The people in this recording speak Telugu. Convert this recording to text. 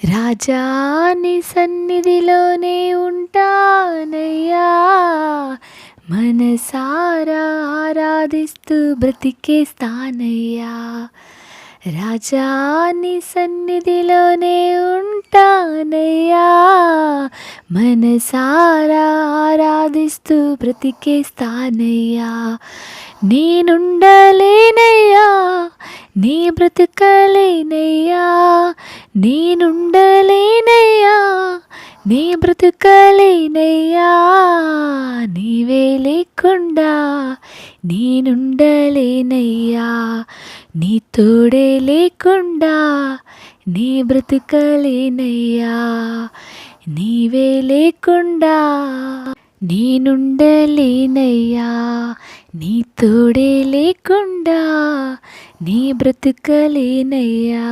రాజా నీ సన్నిధిలోనే ఉంటానయ్యా, మనసారా ఆరాధిస్తూ బ్రతికేస్తానయ్యా. రాజా నీ సన్నిధిలోనే ఉంటానయ్యా, మనసారా ఆరాధిస్తూ బ్రతికేస్తానయ్యా. నేనుండలేనయ్యా, నీ బ్రతుకలేనయ్యా, నేనుండలేనయ్యా, నీ బ్రతుకలేనయ్యా. నీవే లేకుండా నేనుండలేనయ్యా, నీ తోడే లేకుండా నీ బ్రతుకలేనయ్యా. నీవే లేకుండా నేనుండలేనయ్యా, నీ తోడే లేకుండా నీ బ్రతుకలేనయ్యా.